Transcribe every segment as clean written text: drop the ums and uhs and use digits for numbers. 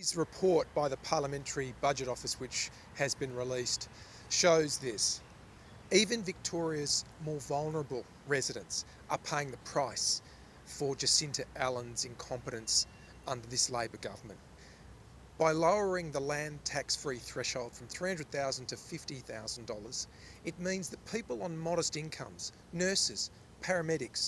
This report by the Parliamentary Budget Office, which has been released, shows this. Even Victoria's more vulnerable residents are paying the price for Jacinta Allen's incompetence under this Labor government. By lowering the land tax-free threshold from $300,000 to $50,000, it means that people on modest incomes, nurses, paramedics,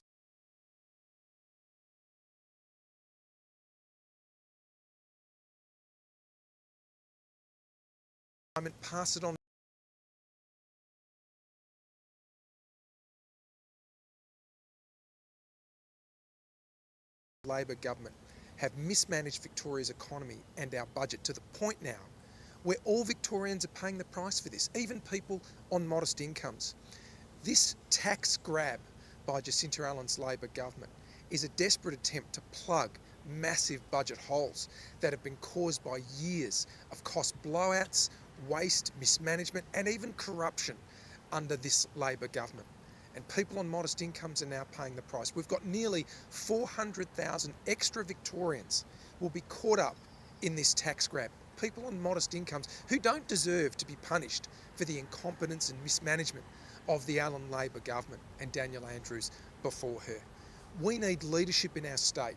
pass it on. Labor government have mismanaged Victoria's economy and our budget to the point now where all Victorians are paying the price for this, even people on modest incomes. This tax grab by Jacinta Allen's Labor government is a desperate attempt to plug massive budget holes that have been caused by years of cost blowouts, waste, mismanagement and even corruption under this Labor government. And people on modest incomes are now paying the price. We've got nearly 400,000 extra Victorians will be caught up in this tax grab. People on modest incomes who don't deserve to be punished for the incompetence and mismanagement of the Allen Labor government and Daniel Andrews before her. We need leadership in our state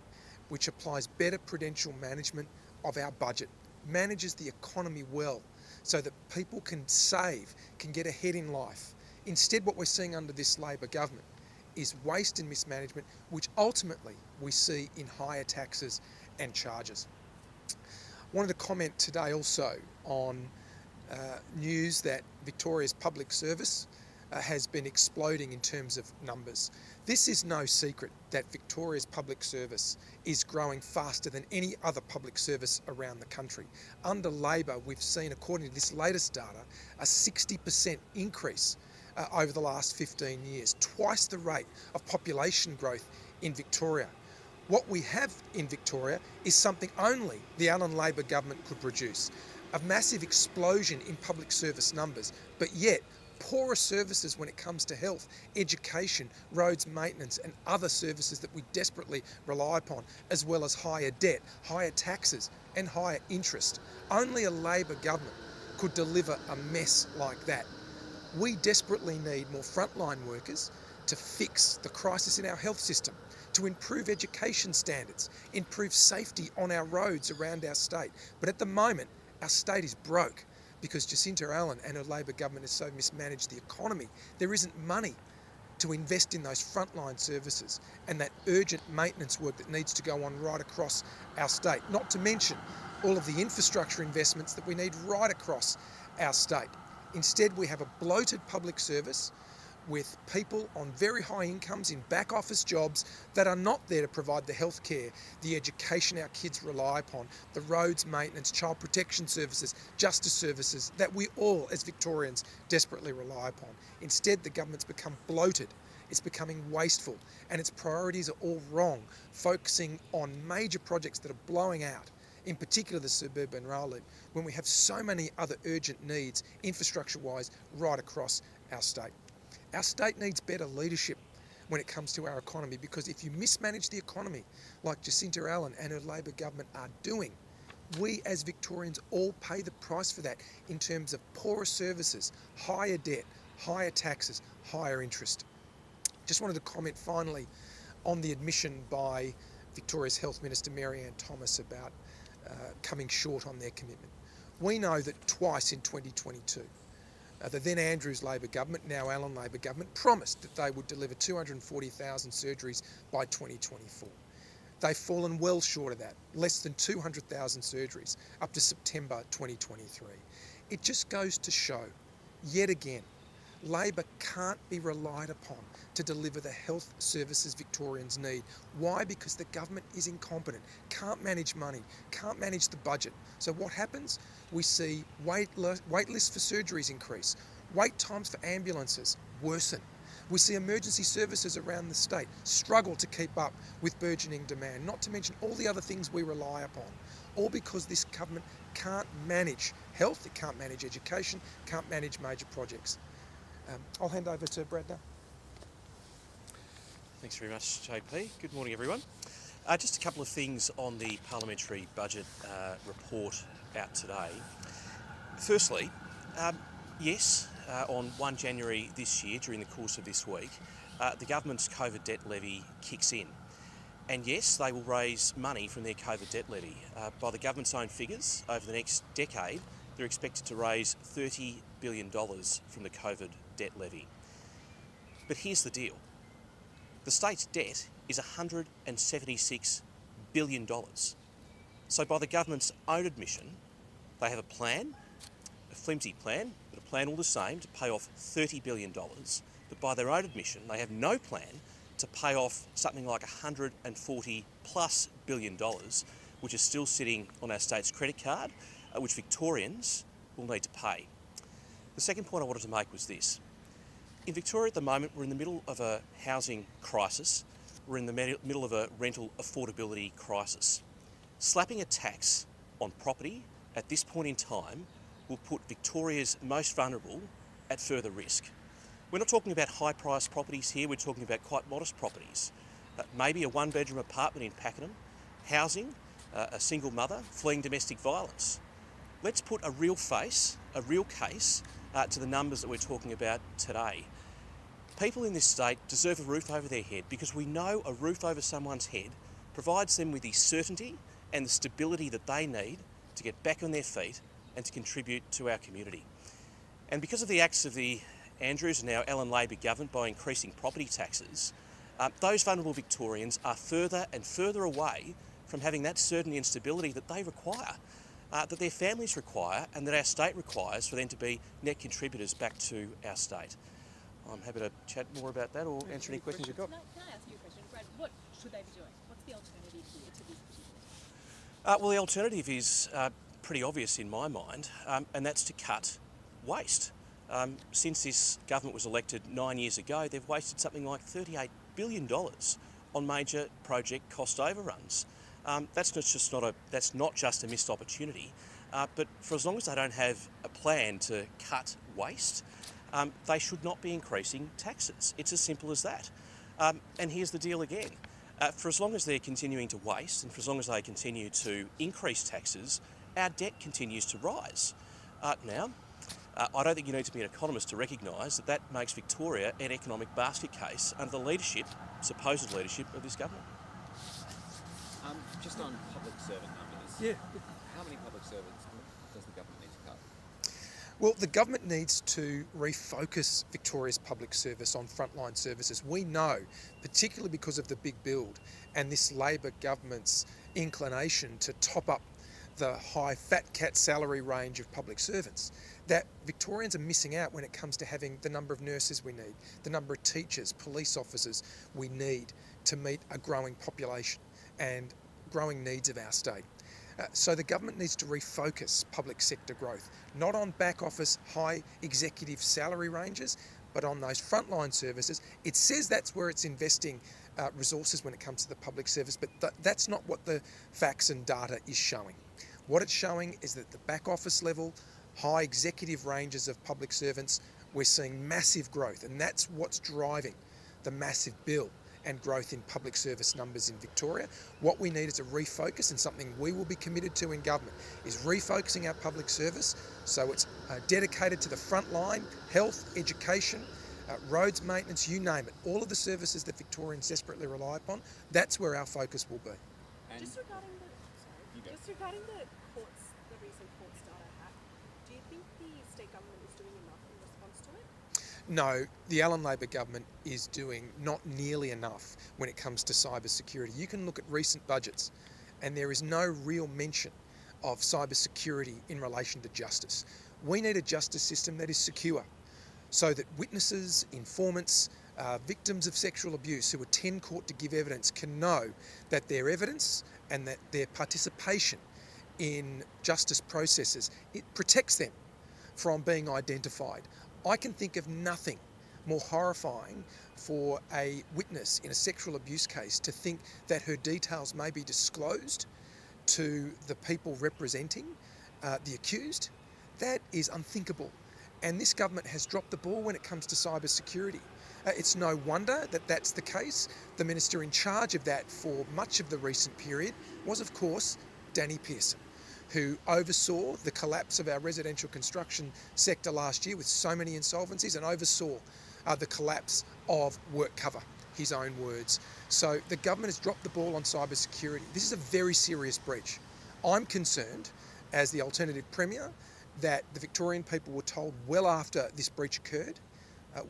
which applies better prudential management of our budget, manages the economy well so that people can save, can get ahead in life. Instead, what we're seeing under this Labor government is waste and mismanagement, which ultimately we see in higher taxes and charges. I wanted to comment today also on news that Victoria's public service has been exploding in terms of numbers. This is no secret that Victoria's public service is growing faster than any other public service around the country. Under Labor, we've seen, according to this latest data, a 60% increase over the last 15 years, twice the rate of population growth in Victoria. What we have in Victoria is something only the Allen Labor government could produce, a massive explosion in public service numbers, but yet poorer services when it comes to health, education, roads maintenance and other services that we desperately rely upon, as well as higher debt, higher taxes and higher interest. Only a Labor government could deliver a mess like that. We desperately need more frontline workers to fix the crisis in our health system, to improve education standards, improve safety on our roads around our state. But at the moment, our state is broke because Jacinta Allen and her Labor government has so mismanaged the economy. There isn't money to invest in those frontline services and that urgent maintenance work that needs to go on right across our state, not to mention all of the infrastructure investments that we need right across our state. Instead, we have a bloated public service with people on very high incomes in back office jobs that are not there to provide the health care, the education our kids rely upon, the roads maintenance, child protection services, justice services that we all as Victorians desperately rely upon. Instead, the government's become bloated, it's becoming wasteful, and its priorities are all wrong, focusing on major projects that are blowing out, in particular the suburban rail loop, when we have so many other urgent needs, infrastructure-wise, right across our state. Our state needs better leadership when it comes to our economy, because if you mismanage the economy like Jacinta Allen and her Labor government are doing, we as Victorians all pay the price for that in terms of poorer services, higher debt, higher taxes, higher interest. Just wanted to comment finally on the admission by Victoria's Health Minister Mary-Ann Thomas about coming short on their commitment. We know that twice in 2022, the then Andrews Labor government, now Allen Labor government, promised that they would deliver 240,000 surgeries by 2024. They've fallen well short of that, less than 200,000 surgeries up to September 2023. It just goes to show, yet again, Labor can't be relied upon to deliver the health services Victorians need. Why? Because the government is incompetent, can't manage money, can't manage the budget. So what happens? We see wait lists for surgeries increase, wait times for ambulances worsen. We see emergency services around the state struggle to keep up with burgeoning demand, not to mention all the other things we rely upon, all because this government can't manage health, it can't manage education, can't manage major projects. I'll hand over to Brad now. Thanks very much, JP. Good morning, everyone. Just a couple of things on the parliamentary budget report out today. Firstly, yes, on 1 January this year, during the course of this week, the government's COVID debt levy kicks in. And yes, they will raise money from their COVID debt levy. By the government's own figures, over the next decade, they're expected to raise $30 billion from the COVID debt levy. But here's the deal. The state's debt is $176 billion. So by the government's own admission, they have a plan, a flimsy plan, but a plan all the same to pay off $30 billion. But by their own admission, they have no plan to pay off something like $140 plus billion, which is still sitting on our state's credit card, which Victorians will need to pay. The second point I wanted to make was this. In Victoria at the moment, we're in the middle of a housing crisis. We're in the middle of a rental affordability crisis. Slapping a tax on property at this point in time will put Victoria's most vulnerable at further risk. We're not talking about high-priced properties here, we're talking about quite modest properties. Maybe a one-bedroom apartment in Pakenham, housing a single mother fleeing domestic violence. Let's put a real face, a real case to the numbers that we're talking about today. People in this state deserve a roof over their head because we know a roof over someone's head provides them with the certainty and the stability that they need to get back on their feet and to contribute to our community. And because of the acts of the Andrews and now Allan Labor government by increasing property taxes, those vulnerable Victorians are further and further away from having that certainty and stability that they require, that their families require and that our state requires for them to be net contributors back to our state. I'm happy to chat more about that or answer any questions you've got. Can I ask you a question? Brad, what should they be doing? What's the alternative here to this particular? Well, the alternative is pretty obvious in my mind, and that's to cut waste. Since this government was elected 9 years ago, they've wasted something like $38 billion on major project cost overruns. That's not just a missed opportunity, but for as long as they don't have a plan to cut waste, they should not be increasing taxes. It's as simple as that. And here's the deal again. For as long as they're continuing to waste and for as long as they continue to increase taxes, our debt continues to rise. Now, I don't think you need to be an economist to recognise that that makes Victoria an economic basket case under the leadership, supposed leadership, of this government. Just on public servant numbers. Yeah. How many public servants does the government need to cut? Well, the government needs to refocus Victoria's public service on frontline services. We know, particularly because of the big build and this Labor government's inclination to top up the high fat cat salary range of public servants, that Victorians are missing out when it comes to having the number of nurses we need, the number of teachers, police officers we need to meet a growing population and growing needs of our state. So the government needs to refocus public sector growth, not on back office high executive salary ranges, but on those frontline services. It says that's where it's investing resources when it comes to the public service, but that's not what the facts and data is showing. What it's showing is that the back office level, high executive ranges of public servants, we're seeing massive growth, and that's what's driving the massive bill and growth in public service numbers in Victoria. What we need is a refocus, and something we will be committed to in government is refocusing our public service so it's dedicated to the front line, health, education, roads maintenance, you name it. All of the services that Victorians desperately rely upon, that's where our focus will be. And Just regarding the courts, the recent courts data hack, do you think the state government is doing enough in response to it? No, the Allan Labor government is doing not nearly enough when it comes to cyber security. You can look at recent budgets and there is no real mention of cyber security in relation to justice. We need a justice system that is secure so that witnesses, informants, victims of sexual abuse who attend court to give evidence can know that their evidence and that their participation in justice processes, it protects them from being identified. I can think of nothing more horrifying for a witness in a sexual abuse case to think that her details may be disclosed to the people representing the accused. That is unthinkable. And this government has dropped the ball when it comes to cyber security. It's no wonder that that's the case. The minister in charge of that for much of the recent period was, of course, Danny Pearson, who oversaw the collapse of our residential construction sector last year with so many insolvencies, and oversaw the collapse of work cover, his own words. So the government has dropped the ball on cyber security. This is a very serious breach. I'm concerned, as the alternative premier, that the Victorian people were told well after this breach occurred.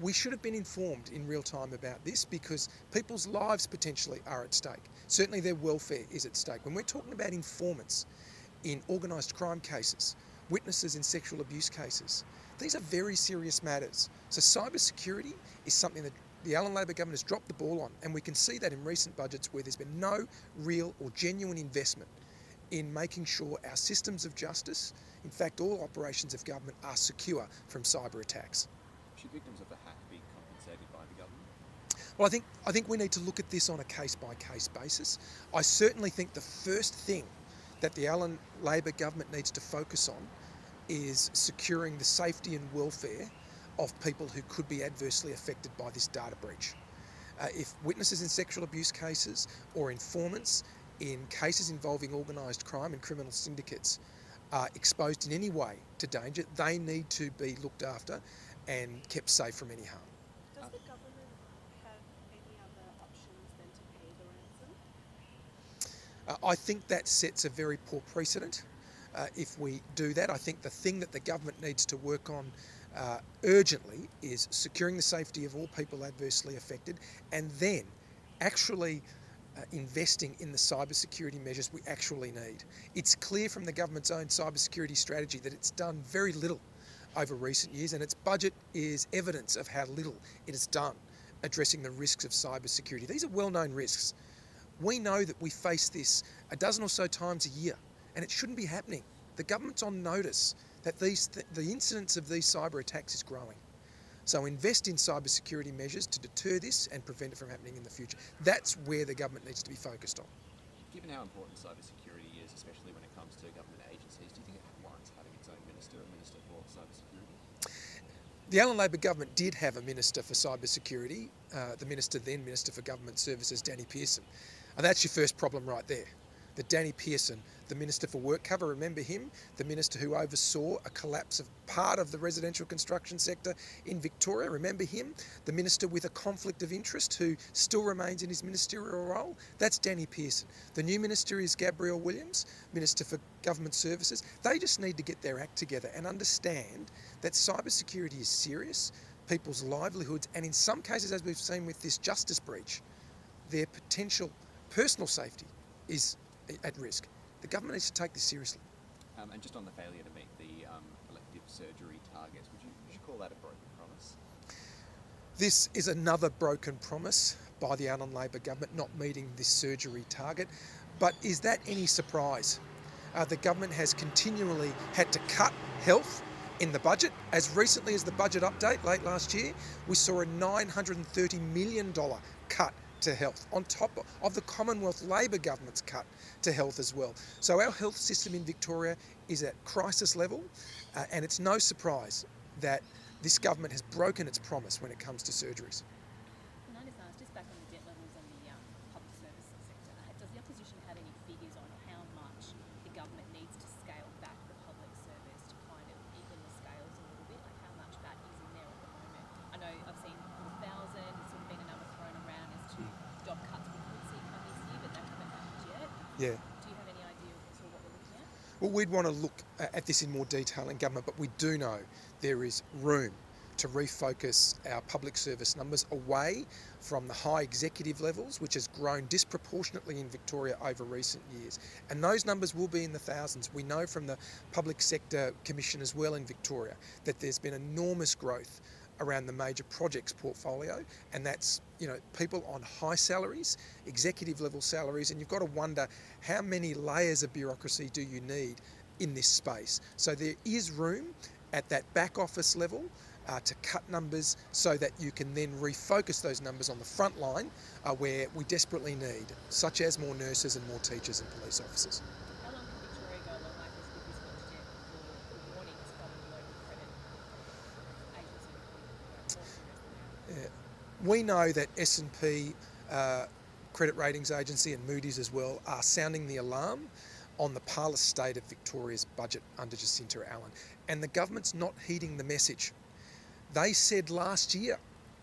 We should have been informed in real time about this, because people's lives potentially are at stake. Certainly their welfare is at stake. When we're talking about informants in organised crime cases, witnesses in sexual abuse cases, these are very serious matters. So cyber security is something that the Allan Labor government has dropped the ball on, and we can see that in recent budgets where there's been no real or genuine investment in making sure our systems of justice, in fact all operations of government, are secure from cyber attacks. Should victims of the hack be compensated by the government? Well, I think we need to look at this on a case-by-case basis. I certainly think the first thing that the Allan Labor government needs to focus on is securing the safety and welfare of people who could be adversely affected by this data breach. If witnesses in sexual abuse cases or informants in cases involving organised crime and criminal syndicates are exposed in any way to danger, they need to be looked after and kept safe from any harm. Does the government have any other options than to pay the ransom? I think that sets a very poor precedent. If we do that, I think the thing that the government needs to work on urgently is securing the safety of all people adversely affected, and then actually investing in the cybersecurity measures we actually need. It's clear from the government's own cybersecurity strategy that it's done very little over recent years, and its budget is evidence of how little it has done addressing the risks of cybersecurity. These are well-known risks. We know that we face this a dozen or so times a year, and it shouldn't be happening. The government's on notice that the incidence of these cyber attacks is growing. So invest in cybersecurity measures to deter this and prevent it from happening in the future. That's where the government needs to be focused on. Given how important cybersecurity is, especially when it comes to government agencies, do you think it warrants having its own minister, a minister for cybersecurity? The Allan Labor government did have a minister for cybersecurity, the Minister for Government Services, Danny Pearson. And that's your first problem right there. That Danny Pearson, the Minister for Work Cover, remember him? The minister who oversaw a collapse of part of the residential construction sector in Victoria, remember him? The minister with a conflict of interest who still remains in his ministerial role, that's Danny Pearson. The new minister is Gabrielle Williams, Minister for Government Services. They just need to get their act together and understand that cybersecurity is serious, people's livelihoods, and in some cases, as we've seen with this justice breach, their potential personal safety is at risk. The government needs to take this seriously. And just on the failure to meet the elective surgery targets, would you call that a broken promise? This is another broken promise by the Allan Labor government, not meeting this surgery target. But is that any surprise? The government has continually had to cut health in the budget. As recently as the budget update late last year, we saw a $930 million cut to health, on top of the Commonwealth Labor government's cut to health as well. So our health system in Victoria is at crisis level, and it's no surprise that this government has broken its promise when it comes to surgeries. Can I just ask, just back on the debt levels and the public services sector, does the opposition have any figures on how much the government needs to scale back the public service to kind of even the scales a little bit? Like how much that is in there at the moment? I know I've seen 1,000, it's sort of been a number thrown around as to job cuts we could see come this year, but they haven't happened yet. Yeah. Do you have any idea of sort of what we're looking at? Well, we'd want to look at this in more detail in government, but we do know there is room to refocus our public service numbers away from the high executive levels, which has grown disproportionately in Victoria over recent years. And those numbers will be in the thousands. We know from the Public Sector Commission as well in Victoria that there's been enormous growth around the major projects portfolio, and that's, people on high salaries, executive level salaries, and you've got to wonder how many layers of bureaucracy do you need in this space. So there is room at that back office level to cut numbers so that you can then refocus those numbers on the front line where we desperately need, such as more nurses and more teachers and police officers. How long can Victoria go along like this with this much debt before warnings from the local credit agency become more serious than now? Yeah. We know that S&P, credit ratings agency, and Moody's as well are sounding the alarm on the parlous state of Victoria's budget under Jacinta Allen, and the government's not heeding the message. They said last year,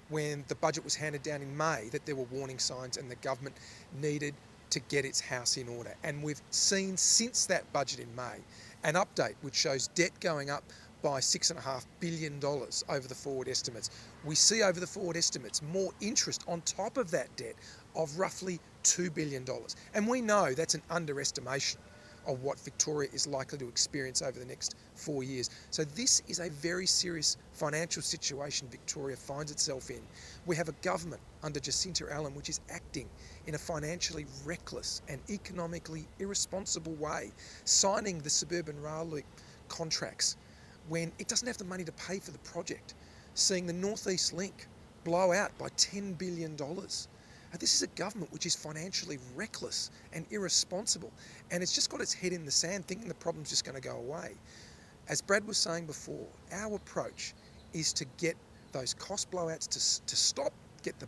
when the budget was handed down in May, that there were warning signs and the government needed to get its house in order. And we've seen since that budget in May an update which shows debt going up by $6.5 billion over the forward estimates. We see over the forward estimates more interest on top of that debt of roughly $2 billion. And we know that's an underestimation of what Victoria is likely to experience over the next 4 years. So this is a very serious financial situation Victoria finds itself in. We have a government under Jacinta Allen which is acting in a financially reckless and economically irresponsible way, signing the suburban rail loop contracts when it doesn't have the money to pay for the project, seeing the North East Link blow out by $10 billion. This is a government which is financially reckless and irresponsible, and it's just got its head in the sand thinking the problem's just going to go away. As Brad was saying before, our approach is to get those cost blowouts to stop, get the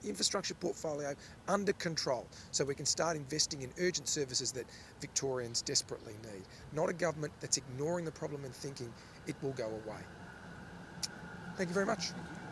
infrastructure portfolio under control so we can start investing in urgent services that Victorians desperately need. Not a government that's ignoring the problem and thinking it will go away. Thank you very much. Thank you.